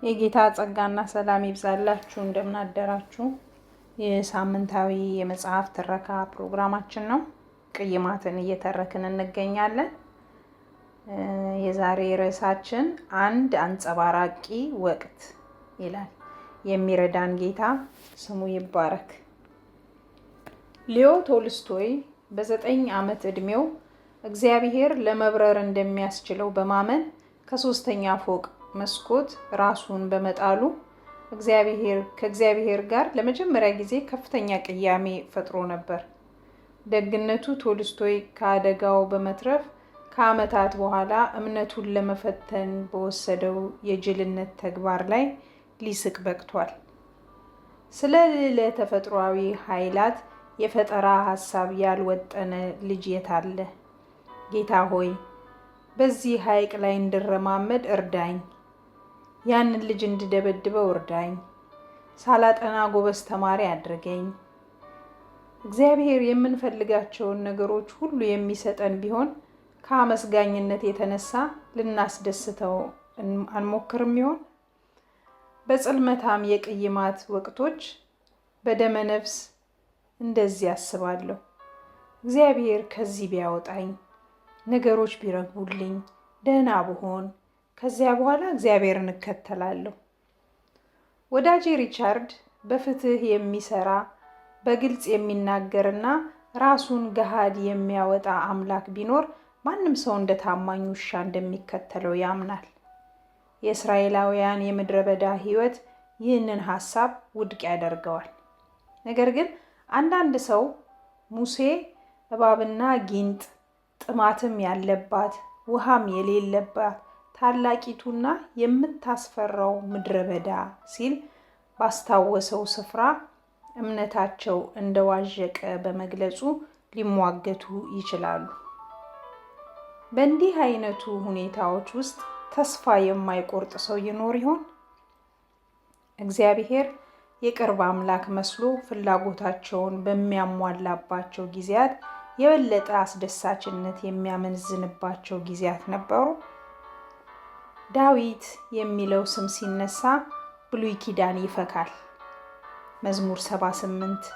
የጌታ ጸጋና ሰላም ይብዛላችሁ። እንደምን አደራችሁ። የሳምንታዊ የመጽሐፍ ትረካ ፕሮግራማችን ነው። ቅይማትን እየተረክን እንገኛለን። የዛሬ ርዕሳችን አንድ አንጸባራቂ ወቅት ይላል። የሚረዳን ጌታ ስሙ ይባረክ። ሊዮ ቶልስቶይ በ9 ዓመት ዕድሜው እግዚአብሔር ለመብረር እንደሚያስችለው በማመን ከ3ኛ ፎቅ መስኮት ራሱን በመጣሉ ከእግዚአብሔር ጋር ለመጀመሪያ ጊዜ ከፍተኛ ቅያሜ ፈጥሮ ነበር። ደግነቱ ቶልስቶይ ከአደጋው በመትረፍ ከዓመታት በኋላ እምነቱን ለመፈተን በወሰደው የጅልነት ተግባር ላይ ሊስቅ በቅቷል። ስለ ልዕለ ተፈጥሯዊ ኃይላት የፈጠራ ሐሳብ ያልወጠነ ልጅ የት አለ? ጌታ ሆይ በዚህ ሐይቅ ላይ እንድረማመድ እርዳኝ። ያንን ልጅ እንድደበድበው እርዳኝ። ሳላጠና ጎበዝ ተማሪ አድርገኝ። እግዚአብሔር የምንፈልጋቸውን ነገሮች ሁሉ የሚሰጠን ቢሆን ከአመስጋኝነት የተነሳ ልናስደስተው አንሞክርም ይሆን? በጽልመታም የቅይማት ወቅቶች በደመ ነፍስ እንደዚህ አስባለሁ። እግዚአብሔር ከዚህ ቢያወጣኝ፣ ነገሮች ቢረግቡልኝ፣ ደህና ብሆን፣ ከዚያ በኋላ እግዚአብሔርን እከተላለሁ። ወዳጄ ሪቻርድ በፍትህ የሚሰራ በግልጽ የሚናገርና ራሱን ገሃድ የሚያወጣ አምላክ ቢኖር ማንም ሰው እንደ ታማኝ ውሻ እንደሚከተለው ያምናል። የእስራኤላውያን የምድረ በዳ ሕይወት ይህንን ሐሳብ ውድቅ ያደርገዋል። ነገር ግን አንዳንድ ሰው ሙሴ እባብና ጊንጥ ጥማትም ያለባት ውሃም የሌለባት ታላቂቱና የምታስፈራው ምድረ በዳ ሲል ባስታወሰው ስፍራ እምነታቸው እንደዋዠቀ በመግለጹ ሊሟገቱ ይችላሉ። በእንዲህ አይነቱ ሁኔታዎች ውስጥ ተስፋ የማይቆርጥ ሰው ይኖር ይሆን? እግዚአብሔር የቅርብ አምላክ መስሎ ፍላጎታቸውን በሚያሟላባቸው ጊዜያት የበለጠ አስደሳችነት የሚያመዝንባቸው ጊዜያት ነበሩ። ዳዊት የሚለው ስም ሲነሳ ብሉይ ኪዳን ይፈካል። መዝሙር 78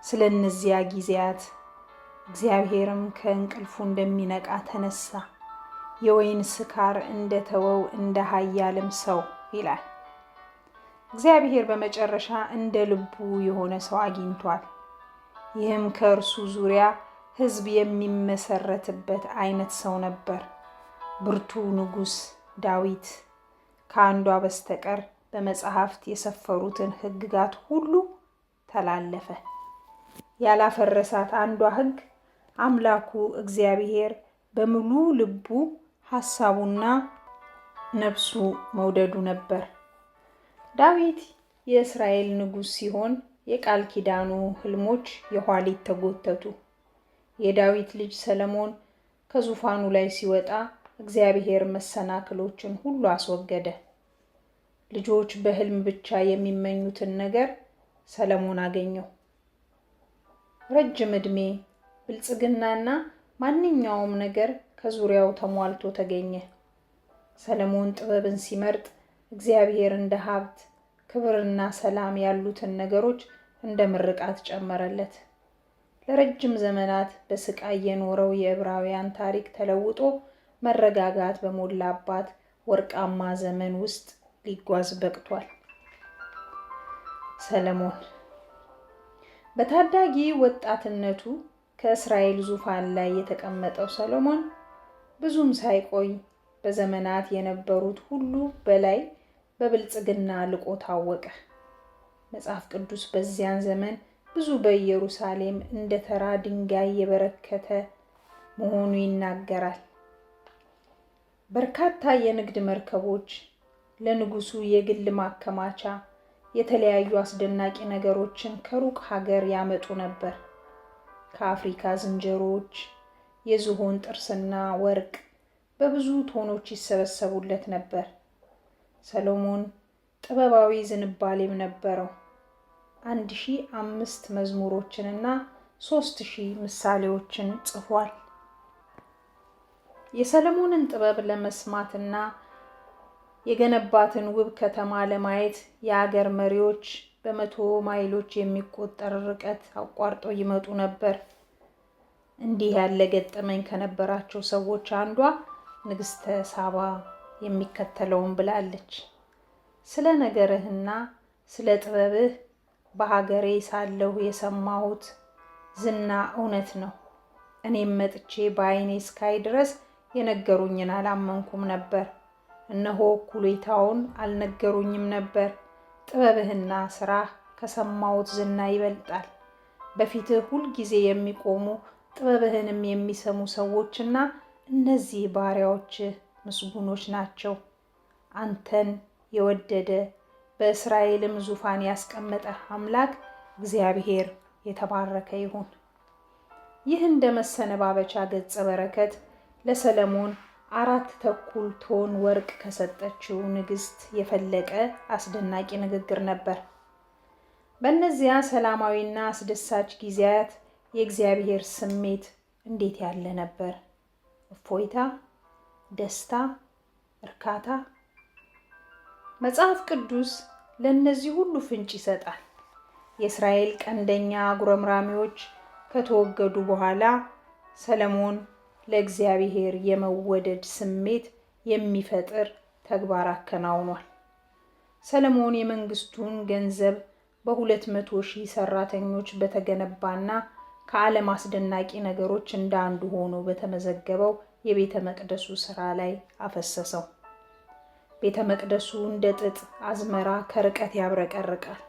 ስለ እነዚያ ጊዜያት እግዚአብሔርም ከእንቅልፉ እንደሚነቃ ተነሳ፣ የወይን ስካር እንደተወው እንደ ኃያልም ሰው ይላል። እግዚአብሔር በመጨረሻ እንደ ልቡ የሆነ ሰው አግኝቷል። ይህም ከእርሱ ዙሪያ ሕዝብ የሚመሰረትበት አይነት ሰው ነበር። ብርቱ ንጉሥ ዳዊት ከአንዷ በስተቀር በመጽሐፍት የሰፈሩትን ሕግጋት ሁሉ ተላለፈ። ያላፈረሳት አንዷ ሕግ አምላኩ እግዚአብሔር በሙሉ ልቡ ሐሳቡና ነፍሱ መውደዱ ነበር። ዳዊት የእስራኤል ንጉሥ ሲሆን የቃል ኪዳኑ ሕልሞች የኋሊት ተጎተቱ። የዳዊት ልጅ ሰለሞን ከዙፋኑ ላይ ሲወጣ እግዚአብሔር መሰናክሎችን ሁሉ አስወገደ። ልጆች በሕልም ብቻ የሚመኙትን ነገር ሰለሞን አገኘው። ረጅም ዕድሜ፣ ብልጽግናና ማንኛውም ነገር ከዙሪያው ተሟልቶ ተገኘ። ሰለሞን ጥበብን ሲመርጥ እግዚአብሔር እንደ ሀብት፣ ክብርና ሰላም ያሉትን ነገሮች እንደ ምርቃት ጨመረለት። ለረጅም ዘመናት በስቃይ የኖረው የዕብራውያን ታሪክ ተለውጦ መረጋጋት በሞላባት ወርቃማ ዘመን ውስጥ ሊጓዝ በቅቷል። ሰለሞን በታዳጊ ወጣትነቱ ከእስራኤል ዙፋን ላይ የተቀመጠው ሰሎሞን ብዙም ሳይቆይ በዘመናት የነበሩት ሁሉ በላይ በብልጽግና ልቆ ታወቀ። መጽሐፍ ቅዱስ በዚያን ዘመን ብዙ በኢየሩሳሌም እንደ ተራ ድንጋይ የበረከተ መሆኑ ይናገራል። በርካታ የንግድ መርከቦች፣ ለንጉሱ የግል ማከማቻ፣ የተለያዩ አስደናቂ ነገሮችን ከሩቅ ሀገር ያመጡ ነበር። ከአፍሪካ ዝንጀሮዎች የዝሆን ጥርስና ወርቅ በብዙ ቶኖች ይሰበሰቡለት ነበር። ሰሎሞን ጥበባዊ ዝንባሌም ነበረው። 1005 መዝሙሮችንና 3000 ምሳሌዎችን ጽፏል። የሰሎሞንን ጥበብ ለመስማትና የገነባትን ውብ ከተማ ለማየት የአገር መሪዎች በመቶ ማይሎች የሚቆጠር ርቀት አቋርጠው ይመጡ ነበር። እንዲህ ያለ ገጠመኝ ከነበራቸው ሰዎች አንዷ ንግስተ ሳባ የሚከተለውን ብላለች። ስለ ነገርህና ስለ ጥበብህ በሀገሬ ሳለሁ የሰማሁት ዝና እውነት ነው። እኔም መጥቼ በዓይኔ እስካይ ድረስ የነገሩኝን አላመንኩም ነበር። እነሆ እኩሌታውን አልነገሩኝም ነበር። ጥበብህና ስራህ ከሰማሁት ዝና ይበልጣል። በፊትህ ሁልጊዜ የሚቆሙ ጥበብህንም የሚሰሙ ሰዎችና እነዚህ ባሪያዎችህ ምስጉኖች ናቸው። አንተን የወደደ በእስራኤልም ዙፋን ያስቀመጠ አምላክ እግዚአብሔር የተባረከ ይሁን። ይህ እንደ መሰነባበቻ ገጸ በረከት ለሰለሞን 4 ቶን ወርቅ ከሰጠችው ንግስት የፈለቀ አስደናቂ ንግግር ነበር። በእነዚያ ሰላማዊና አስደሳች ጊዜያት የእግዚአብሔር ስሜት እንዴት ያለ ነበር! እፎይታ፣ ደስታ፣ እርካታ። መጽሐፍ ቅዱስ ለእነዚህ ሁሉ ፍንጭ ይሰጣል። የእስራኤል ቀንደኛ አጉረምራሚዎች ከተወገዱ በኋላ ሰለሞን ለእግዚአብሔር የመወደድ ስሜት የሚፈጥር ተግባር አከናውኗል። ሰለሞን የመንግስቱን ገንዘብ በ200,000 ሰራተኞች በተገነባና ከዓለም አስደናቂ ነገሮች እንደ አንዱ ሆኖ በተመዘገበው የቤተ መቅደሱ ስራ ላይ አፈሰሰው። ቤተ መቅደሱ እንደ ጥጥ አዝመራ ከርቀት ያብረቀርቃል።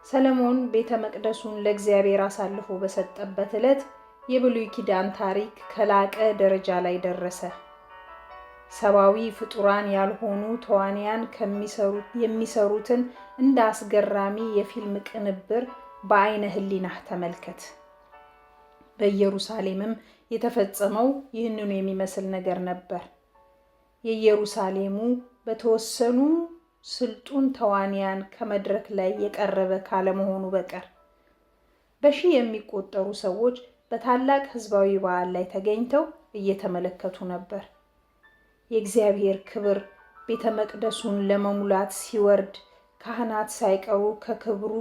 ሰለሞን ቤተ መቅደሱን ለእግዚአብሔር አሳልፎ በሰጠበት ዕለት የብሉይ ኪዳን ታሪክ ከላቀ ደረጃ ላይ ደረሰ። ሰብአዊ ፍጡራን ያልሆኑ ተዋንያን የሚሰሩትን እንደ አስገራሚ የፊልም ቅንብር በዓይነ ህሊናህ ተመልከት። በኢየሩሳሌምም የተፈጸመው ይህንኑ የሚመስል ነገር ነበር። የኢየሩሳሌሙ በተወሰኑ ስልጡን ተዋንያን ከመድረክ ላይ የቀረበ ካለመሆኑ በቀር በሺህ የሚቆጠሩ ሰዎች በታላቅ ህዝባዊ በዓል ላይ ተገኝተው እየተመለከቱ ነበር። የእግዚአብሔር ክብር ቤተ መቅደሱን ለመሙላት ሲወርድ ካህናት ሳይቀሩ ከክብሩ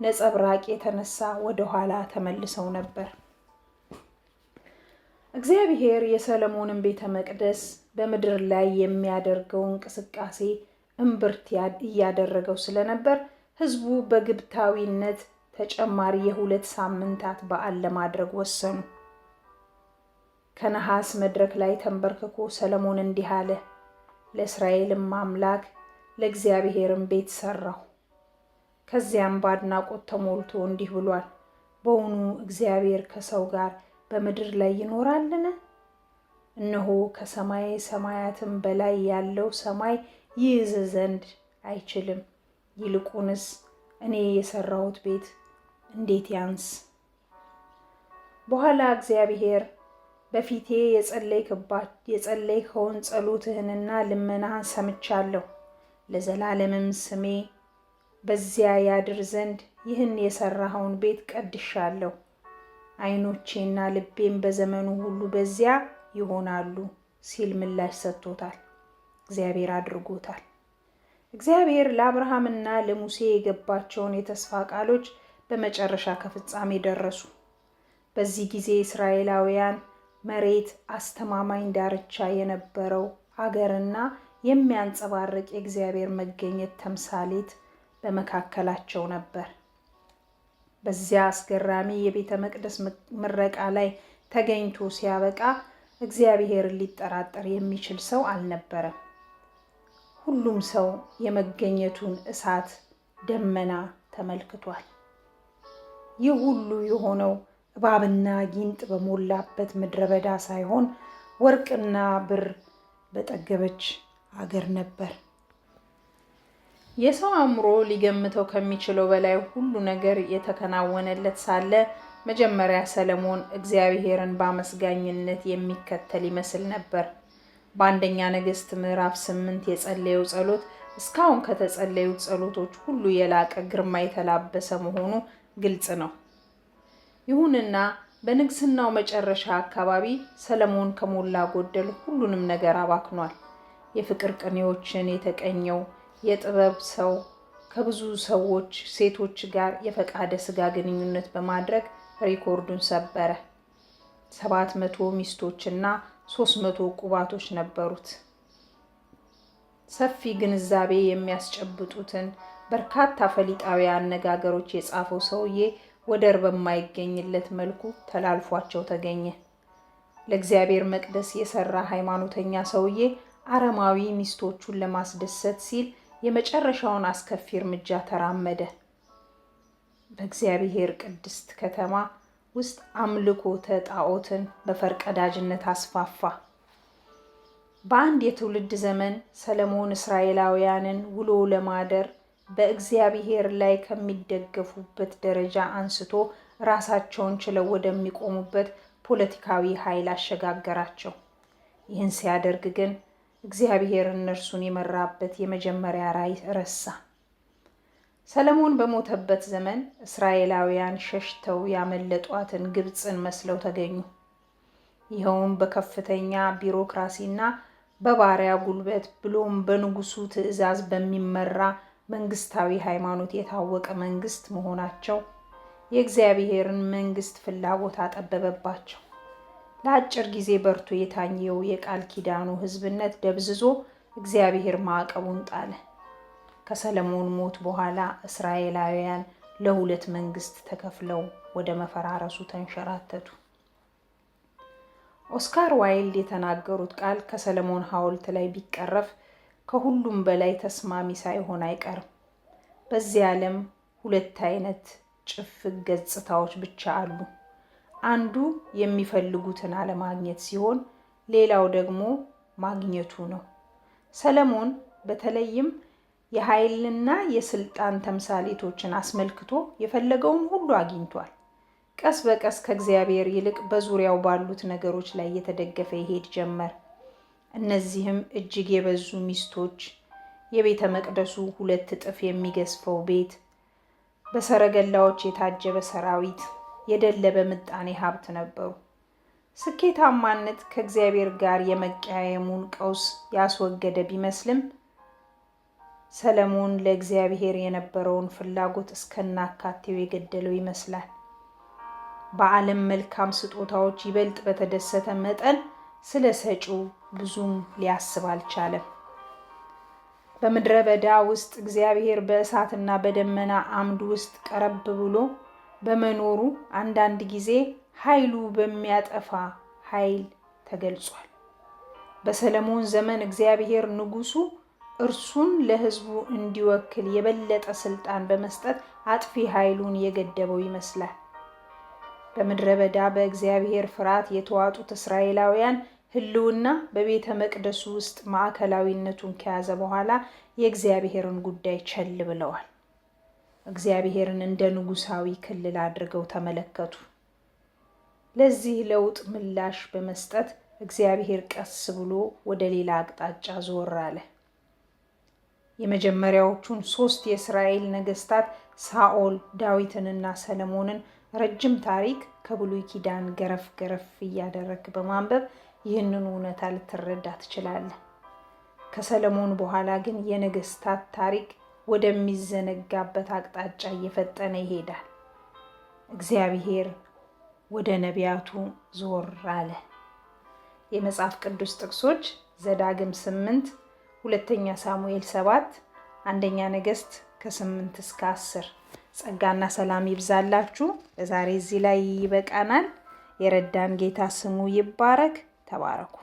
ነጸብራቅ የተነሳ ወደ ኋላ ተመልሰው ነበር። እግዚአብሔር የሰለሞንን ቤተ መቅደስ በምድር ላይ የሚያደርገው እንቅስቃሴ እምብርት እያደረገው ስለነበር ህዝቡ በግብታዊነት ተጨማሪ የ2 ሳምንታት በዓል ለማድረግ ወሰኑ። ከነሐስ መድረክ ላይ ተንበርክኮ ሰለሞን እንዲህ አለ፣ ለእስራኤልም አምላክ ለእግዚአብሔርም ቤት ሰራሁ። ከዚያም በአድናቆት ተሞልቶ እንዲህ ብሏል፣ በውኑ እግዚአብሔር ከሰው ጋር በምድር ላይ ይኖራልን? እነሆ ከሰማይ ሰማያትም በላይ ያለው ሰማይ ይይዝ ዘንድ አይችልም። ይልቁንስ እኔ የሰራሁት ቤት እንዴት ያንስ! በኋላ እግዚአብሔር በፊቴ የጸለይከውን ጸሎትህንና ልመናህን ሰምቻለሁ። ለዘላለምም ስሜ በዚያ ያድር ዘንድ ይህን የሰራኸውን ቤት ቀድሻለሁ። ዓይኖቼና ልቤም በዘመኑ ሁሉ በዚያ ይሆናሉ ሲል ምላሽ ሰጥቶታል። እግዚአብሔር አድርጎታል። እግዚአብሔር ለአብርሃምና ለሙሴ የገባቸውን የተስፋ ቃሎች በመጨረሻ ከፍጻሜ ደረሱ። በዚህ ጊዜ እስራኤላውያን መሬት አስተማማኝ ዳርቻ የነበረው አገርና የሚያንጸባርቅ የእግዚአብሔር መገኘት ተምሳሌት በመካከላቸው ነበር። በዚያ አስገራሚ የቤተ መቅደስ ምረቃ ላይ ተገኝቶ ሲያበቃ እግዚአብሔርን ሊጠራጠር የሚችል ሰው አልነበረም። ሁሉም ሰው የመገኘቱን እሳት ደመና ተመልክቷል። ይህ ሁሉ የሆነው እባብና ጊንጥ በሞላበት ምድረ በዳ ሳይሆን ወርቅና ብር በጠገበች አገር ነበር። የሰው አእምሮ ሊገምተው ከሚችለው በላይ ሁሉ ነገር የተከናወነለት ሳለ መጀመሪያ ሰለሞን እግዚአብሔርን በአመስጋኝነት የሚከተል ይመስል ነበር። በአንደኛ ነገሥት ምዕራፍ 8 የጸለየው ጸሎት እስካሁን ከተጸለዩት ጸሎቶች ሁሉ የላቀ ግርማ የተላበሰ መሆኑ ግልጽ ነው። ይሁንና በንግስናው መጨረሻ አካባቢ ሰለሞን ከሞላ ጎደል ሁሉንም ነገር አባክኗል። የፍቅር ቅኔዎችን የተቀኘው የጥበብ ሰው ከብዙ ሴቶች ጋር የፈቃደ ሥጋ ግንኙነት በማድረግ ሪኮርዱን ሰበረ። 700 ሚስቶችና 300 ቁባቶች ነበሩት። ሰፊ ግንዛቤ የሚያስጨብጡትን በርካታ ፈሊጣዊ አነጋገሮች የጻፈው ሰውዬ ወደር በማይገኝለት መልኩ ተላልፏቸው ተገኘ። ለእግዚአብሔር መቅደስ የሰራ ሃይማኖተኛ ሰውዬ አረማዊ ሚስቶቹን ለማስደሰት ሲል የመጨረሻውን አስከፊ እርምጃ ተራመደ። በእግዚአብሔር ቅድስት ከተማ ውስጥ አምልኮተ ጣዖትን በፈርቀዳጅነት አስፋፋ። በአንድ የትውልድ ዘመን ሰለሞን እስራኤላውያንን ውሎ ለማደር በእግዚአብሔር ላይ ከሚደገፉበት ደረጃ አንስቶ ራሳቸውን ችለው ወደሚቆሙበት ፖለቲካዊ ኃይል አሸጋገራቸው። ይህን ሲያደርግ ግን እግዚአብሔር እነርሱን የመራበት የመጀመሪያ ራዕይ ረሳ። ሰለሞን በሞተበት ዘመን እስራኤላውያን ሸሽተው ያመለጧትን ግብፅን መስለው ተገኙ። ይኸውም በከፍተኛ ቢሮክራሲና በባሪያ ጉልበት ብሎም በንጉሱ ትእዛዝ በሚመራ መንግስታዊ ሃይማኖት የታወቀ መንግስት መሆናቸው የእግዚአብሔርን መንግስት ፍላጎት አጠበበባቸው። ለአጭር ጊዜ በርቶ የታየው የቃል ኪዳኑ ህዝብነት ደብዝዞ እግዚአብሔር ማዕቀቡን ጣለ። ከሰለሞን ሞት በኋላ እስራኤላውያን ለሁለት መንግስት ተከፍለው ወደ መፈራረሱ ተንሸራተቱ። ኦስካር ዋይልድ የተናገሩት ቃል ከሰለሞን ሐውልት ላይ ቢቀረፍ ከሁሉም በላይ ተስማሚ ሳይሆን አይቀርም። በዚህ ዓለም ሁለት አይነት ጭፍግ ገጽታዎች ብቻ አሉ። አንዱ የሚፈልጉትን አለማግኘት ሲሆን፣ ሌላው ደግሞ ማግኘቱ ነው። ሰለሞን በተለይም የኃይልና የስልጣን ተምሳሌቶችን አስመልክቶ የፈለገውን ሁሉ አግኝቷል። ቀስ በቀስ ከእግዚአብሔር ይልቅ በዙሪያው ባሉት ነገሮች ላይ የተደገፈ ይሄድ ጀመር። እነዚህም እጅግ የበዙ ሚስቶች፣ የቤተ መቅደሱ 2 እጥፍ የሚገዝፈው ቤት፣ በሰረገላዎች የታጀበ ሰራዊት፣ የደለበ ምጣኔ ሀብት ነበሩ። ስኬታማነት ከእግዚአብሔር ጋር የመቀያየሙን ቀውስ ያስወገደ ቢመስልም ሰለሞን ለእግዚአብሔር የነበረውን ፍላጎት እስከናካቴው የገደለው ይመስላል። በዓለም መልካም ስጦታዎች ይበልጥ በተደሰተ መጠን ስለ ሰጪው ብዙም ሊያስብ አልቻለም። በምድረ በዳ ውስጥ እግዚአብሔር በእሳትና በደመና አምድ ውስጥ ቀረብ ብሎ በመኖሩ አንዳንድ ጊዜ ኃይሉ በሚያጠፋ ኃይል ተገልጿል። በሰለሞን ዘመን እግዚአብሔር ንጉሱ እርሱን ለሕዝቡ እንዲወክል የበለጠ ስልጣን በመስጠት አጥፊ ኃይሉን የገደበው ይመስላል። በምድረ በዳ በእግዚአብሔር ፍርሃት የተዋጡት እስራኤላውያን ሕልውና በቤተ መቅደሱ ውስጥ ማዕከላዊነቱን ከያዘ በኋላ የእግዚአብሔርን ጉዳይ ቸል ብለዋል። እግዚአብሔርን እንደ ንጉሳዊ ክልል አድርገው ተመለከቱ። ለዚህ ለውጥ ምላሽ በመስጠት እግዚአብሔር ቀስ ብሎ ወደ ሌላ አቅጣጫ ዞር አለ። የመጀመሪያዎቹን 3 የእስራኤል ነገስታት ሳኦል፣ ዳዊትንና ሰለሞንን ረጅም ታሪክ ከብሉይ ኪዳን ገረፍ ገረፍ እያደረግ በማንበብ ይህንን እውነታ ልትረዳ ትችላለህ። ከሰለሞን በኋላ ግን የነገስታት ታሪክ ወደሚዘነጋበት አቅጣጫ እየፈጠነ ይሄዳል። እግዚአብሔር ወደ ነቢያቱ ዞር አለ። የመጽሐፍ ቅዱስ ጥቅሶች ዘዳግም 8፣ ሁለተኛ ሳሙኤል 7፣ አንደኛ ነገስት ከ8 እስከ 10። ጸጋና ሰላም ይብዛላችሁ። ለዛሬ እዚህ ላይ ይበቃናል። የረዳን ጌታ ስሙ ይባረክ። ተባረኩ።